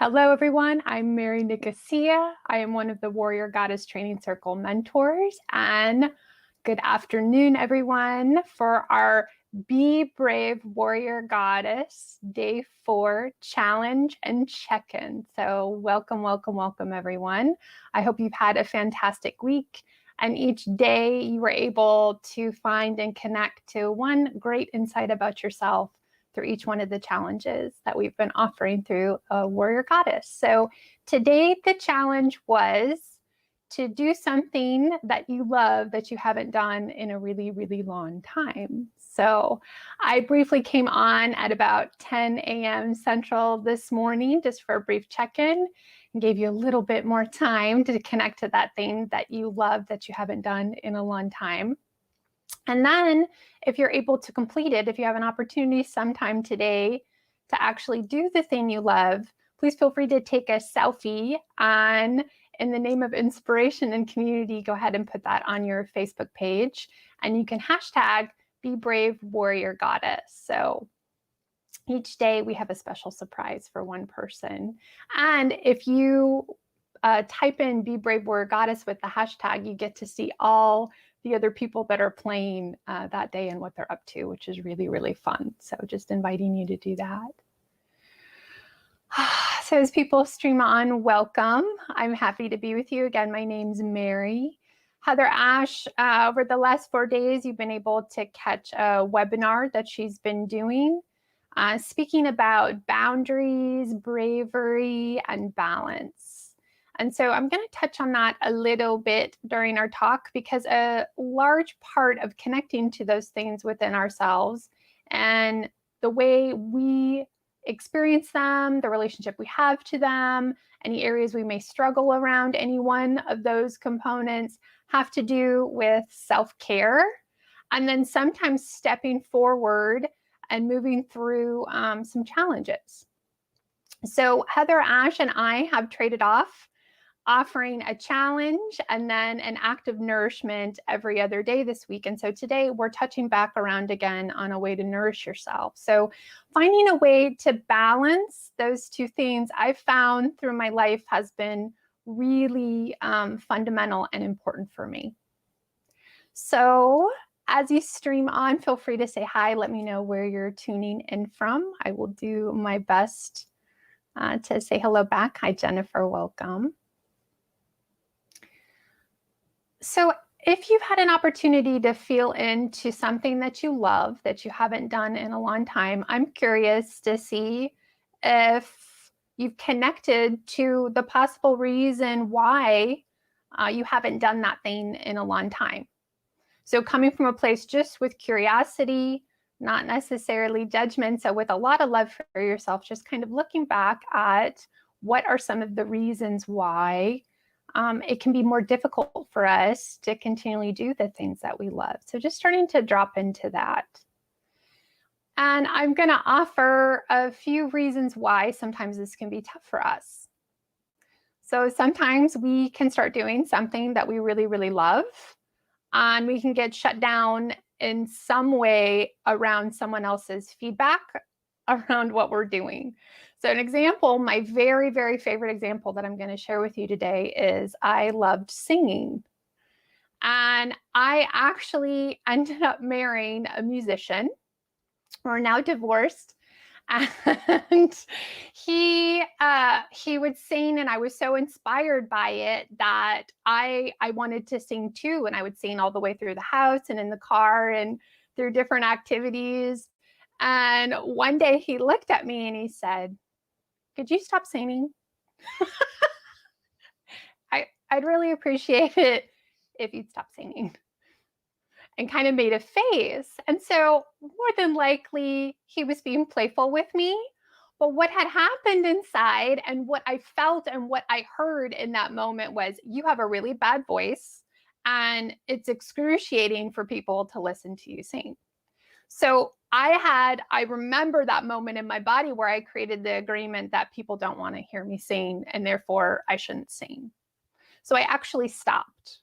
Hello, everyone. I'm Mary Nicosia. I am one of the Warrior Goddess Training Circle mentors. And good afternoon, everyone, for our Be Brave Warrior Goddess Day 4 challenge and check-in. So welcome, welcome, welcome, everyone. I hope you've had a fantastic week. And each day you were able to find and connect to one great insight about yourself through each one of the challenges that we've been offering through a Warrior Goddess. So today the challenge was to do something that you love that you haven't done in a really, really long time. So I briefly came on at about 10 a.m. Central this morning just for a brief check-in and gave you a little bit more time to connect to that thing that you love that you haven't done in a long time. And then if you're able to complete it, if you have an opportunity sometime today to actually do the thing you love, please feel free to take a selfie and in the name of inspiration and community, go ahead and put that on your Facebook page. And you can hashtag Be Brave Warrior Goddess. So each day we have a special surprise for one person. And if you type in Be Brave Warrior Goddess with the hashtag, you get to see all the other people that are playing that day and what they're up to, which is really, really fun. So just inviting you to do that. So as people stream on, welcome. I'm happy to be with you. Again, my name's Mary. Heather Ash, over the last 4 days, you've been able to catch a webinar that she's been doing, speaking about boundaries, bravery, and balance. And so I'm going to touch on that a little bit during our talk because a large part of connecting to those things within ourselves and the way we experience them, the relationship we have to them, any areas we may struggle around any one of those components have to do with self-care and then sometimes stepping forward and moving through some challenges. So Heather Ash and I have traded off offering a challenge and then an act of nourishment every other day this week. And so today we're touching back around again on a way to nourish yourself. So finding a way to balance those two things I've found through my life has been really fundamental and important for me. So as you stream on, feel free to say hi. Let me know where you're tuning in from. I will do my best to say hello back. Hi, Jennifer, welcome. So if you've had an opportunity to feel into something that you love that you haven't done in a long time, I'm curious to see if you've connected to the possible reason why you haven't done that thing in a long time. So coming from a place just with curiosity, not necessarily judgment, so with a lot of love for yourself, just kind of looking back at what are some of the reasons why it can be more difficult for us to continually do the things that we love. So just starting to drop into that. And I'm going to offer a few reasons why sometimes this can be tough for us. So sometimes we can start doing something that we really, really love, and we can get shut down in some way around someone else's feedback around what we're doing. So an example, my very, very favorite example that I'm going to share with you today is I loved singing. And I actually ended up marrying a musician. We're now divorced. And he would sing, and I was so inspired by it that I wanted to sing too. And I would sing all the way through the house and in the car and through different activities. And one day he looked at me and he said, "Could you stop singing? I'd really appreciate it if you'd stop singing." And kind of made a face. And so more than likely he was being playful with me. But what had happened inside and what I felt and what I heard in that moment was, you have a really bad voice and it's excruciating for people to listen to you sing. So I remember that moment in my body where I created the agreement that people don't want to hear me sing and therefore I shouldn't sing. So I actually stopped.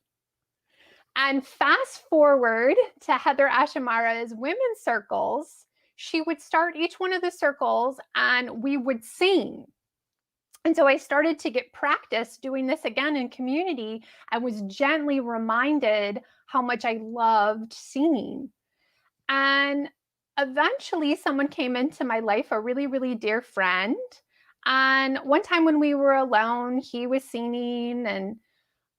And fast forward to Heather Ashamara's women's circles, she would start each one of the circles and we would sing. And so I started to get practice doing this again in community. I was gently reminded how much I loved singing. And eventually, someone came into my life, a really, really dear friend. And one time when we were alone, he was singing, and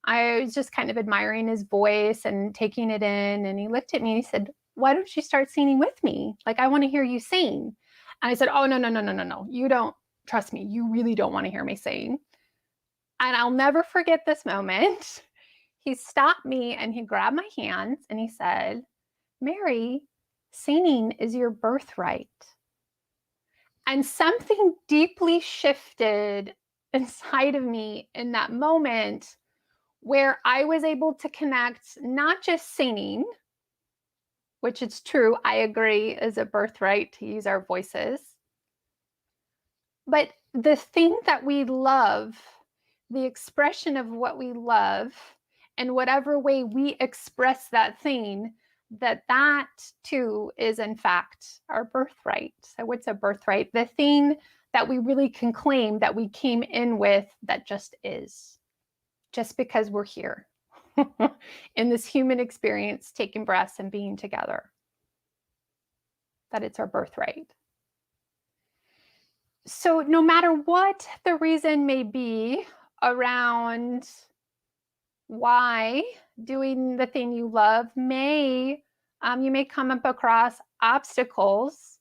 I was just kind of admiring his voice and taking it in. And he looked at me and he said, "Why don't you start singing with me? Like, I want to hear you sing." And I said, "Oh, no, no, no, no, no, no. You don't trust me. You really don't want to hear me sing." And I'll never forget this moment. He stopped me and he grabbed my hands and he said, "Mary, singing is your birthright." And something deeply shifted inside of me in that moment where I was able to connect not just singing, which it's true, I agree, is a birthright to use our voices, but the thing that we love, the expression of what we love, and whatever way we express that thing, that too is in fact our birthright. So what's a birthright? The thing that we really can claim that we came in with, that just is, just because we're here in this human experience, taking breaths and being together, that it's our birthright. So no matter what the reason may be around why doing the thing you love you may come up across obstacles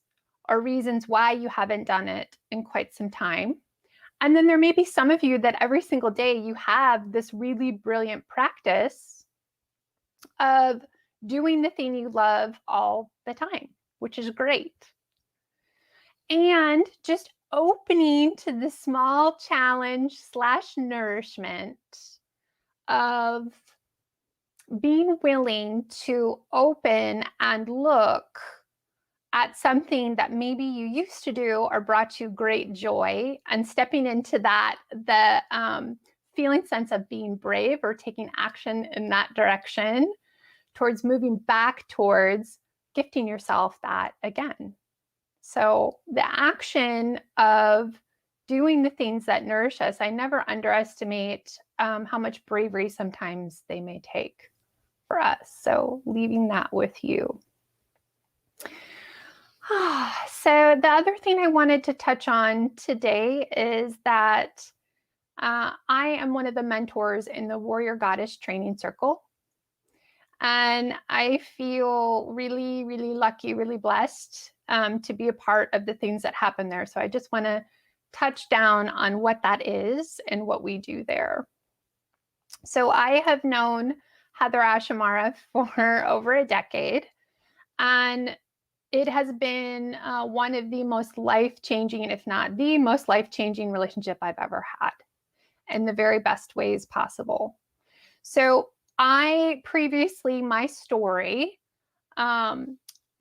or reasons why you haven't done it in quite some time. And then there may be some of you that every single day you have this really brilliant practice of doing the thing you love all the time, which is great. And just opening to the small challenge / nourishment of being willing to open and look at something that maybe you used to do or brought you great joy, and stepping into that, the feeling sense of being brave or taking action in that direction towards moving back towards gifting yourself that again. So the action of doing the things that nourish us, I never underestimate how much bravery sometimes they may take for us. So leaving that with you. So the other thing I wanted to touch on today is that I am one of the mentors in the Warrior Goddess Training Circle. And I feel really, really lucky, really blessed to be a part of the things that happen there. So I just want to touch down on what that is and what we do there. So I have known Heather Ashamara for over a decade, and it has been one of the most life-changing, if not the most life-changing relationship I've ever had, in the very best ways possible. So my story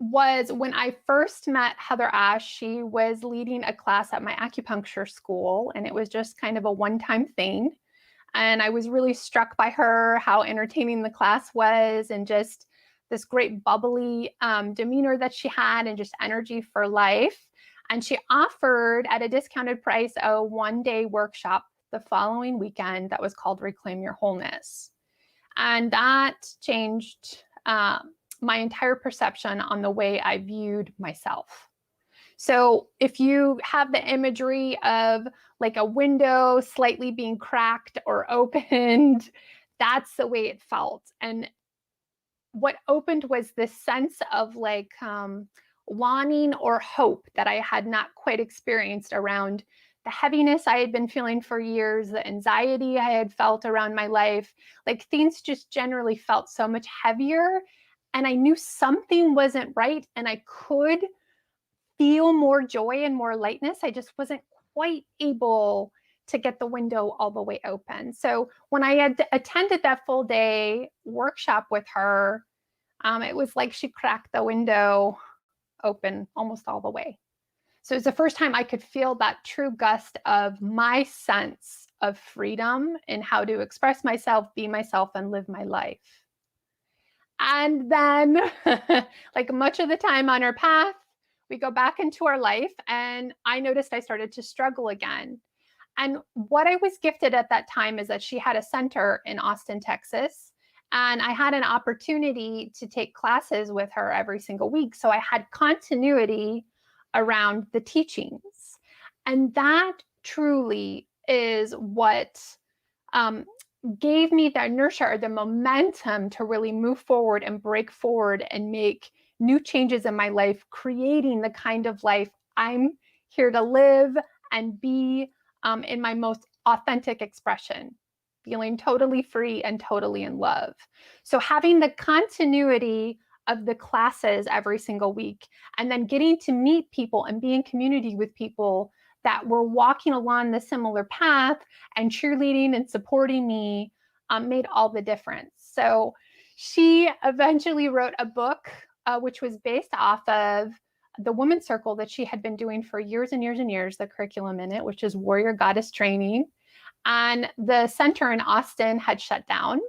was when I first met Heather Ash. She was leading a class at my acupuncture school, and it was just kind of a one-time thing. And I was really struck by her, how entertaining the class was, and just this great bubbly demeanor that she had, and just energy for life. And she offered at a discounted price a one-day workshop the following weekend that was called Reclaim Your Wholeness. And that changed my entire perception on the way I viewed myself. So if you have the imagery of like a window slightly being cracked or opened, that's the way it felt. And what opened was this sense of like longing or hope that I had not quite experienced around the heaviness I had been feeling for years, the anxiety I had felt around my life. Like things just generally felt so much heavier, and I knew something wasn't right, and I could feel more joy and more lightness. I just wasn't quite able to get the window all the way open. So when I had attended that full day workshop with her, it was like she cracked the window open almost all the way. So it's the first time I could feel that true gust of my sense of freedom in how to express myself, be myself, and live my life. And then, like much of the time on our path, we go back into our life, and I noticed I started to struggle again. And what I was gifted at that time is that she had a center in Austin, Texas. And I had an opportunity to take classes with her every single week. So I had continuity around the teachings. And that truly is what gave me the inertia or the momentum to really move forward and break forward and make new changes in my life, creating the kind of life I'm here to live and be in my most authentic expression, feeling totally free and totally in love. So having the continuity of the classes every single week, and then getting to meet people and be in community with people that were walking along the similar path and cheerleading and supporting me made all the difference. So she eventually wrote a book, which was based off of the women's circle that she had been doing for years and years and years, the curriculum in it, which is Warrior Goddess Training. And the center in Austin had shut down.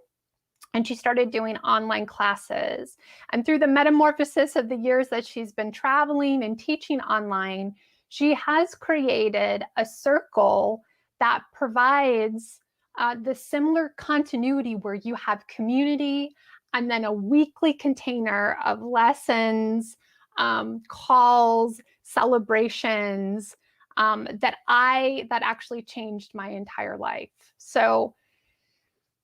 And she started doing online classes. And through the metamorphosis of the years that she's been traveling and teaching online, she has created a circle that provides the similar continuity where you have community and then a weekly container of lessons, calls, celebrations that actually changed my entire life. So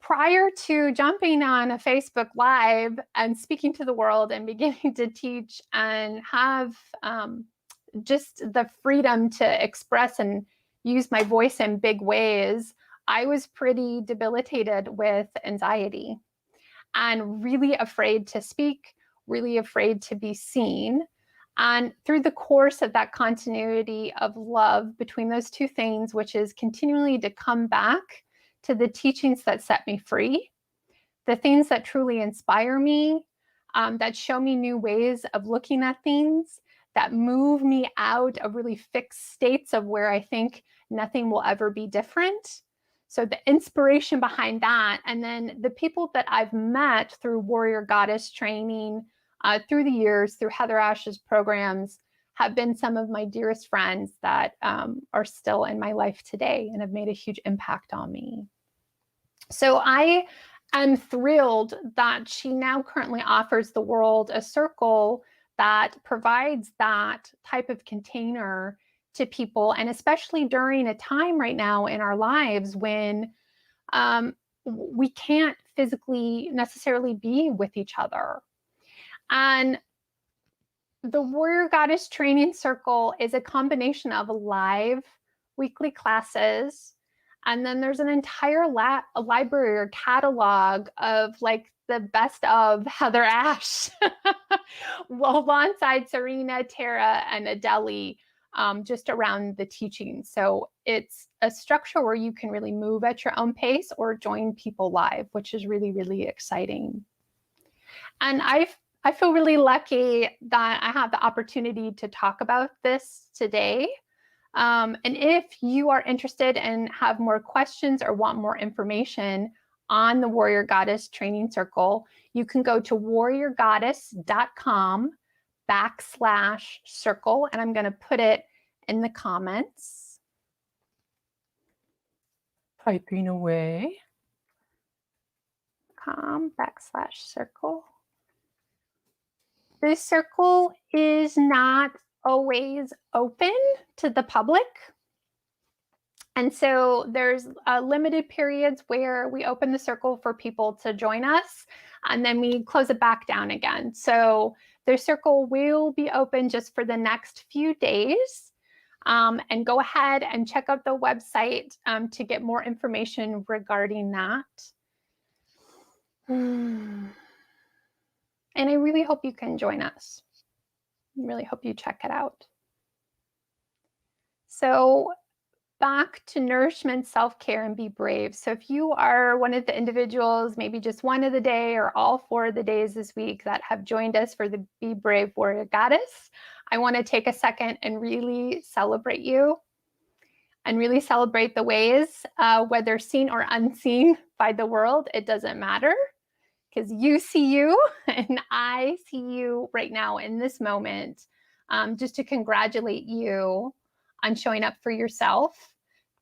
prior to jumping on a Facebook Live and speaking to the world and beginning to teach and have just the freedom to express and use my voice in big ways, I was pretty debilitated with anxiety and really afraid to speak, really afraid to be seen. And through the course of that continuity of love between those two things, which is continually to come back to the teachings that set me free, the things that truly inspire me, that show me new ways of looking at things, that move me out of really fixed states of where I think nothing will ever be different. So the inspiration behind that, and then the people that I've met through Warrior Goddess Training, through the years, through Heather Ash's programs, have been some of my dearest friends that are still in my life today and have made a huge impact on me. So I am thrilled that she now currently offers the world a circle that provides that type of container to people, and especially during a time right now in our lives when we can't physically necessarily be with each other. And the Warrior Goddess Training Circle is a combination of live weekly classes, and then there's an entire library or catalog of like the best of Heather Ash, alongside Serena, Tara, and Adeli, just around the teaching. So it's a structure where you can really move at your own pace or join people live, which is really, really exciting. And I feel really lucky that I have the opportunity to talk about this today. And if you are interested and have more questions or want more information on the Warrior Goddess Training Circle, you can go to warriorgoddess.com/circle, and I'm going to put it in the comments. Typing away. .com/circle. This circle is not always open to the public. And so there's limited periods where we open the circle for people to join us, and then we close it back down again. So the circle will be open just for the next few days. And go ahead and check out the website to get more information regarding that. And I really hope you can join us. I really hope you check it out. So back to nourishment, self-care, and be brave. So if you are one of the individuals, maybe just one of the day or all 4 of the days this week that have joined us for the Be Brave Warrior Goddess, I want to take a second and really celebrate you and really celebrate the ways, whether seen or unseen by the world, it doesn't matter, because you see you and I see you right now in this moment, just to congratulate you on showing up for yourself,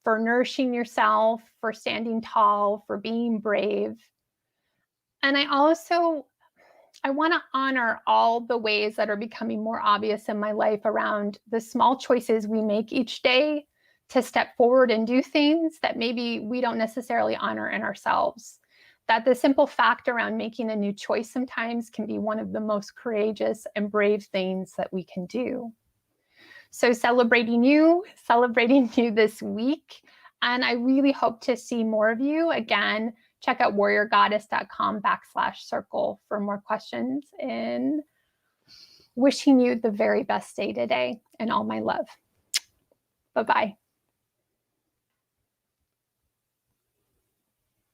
for nourishing yourself, for standing tall, for being brave. And I want to honor all the ways that are becoming more obvious in my life around the small choices we make each day to step forward and do things that maybe we don't necessarily honor in ourselves. That the simple fact around making a new choice sometimes can be one of the most courageous and brave things that we can do. So celebrating you this week. And I really hope to see more of you. Again, check out warriorgoddess.com/circle for more questions, and wishing you the very best day today and all my love. Bye-bye.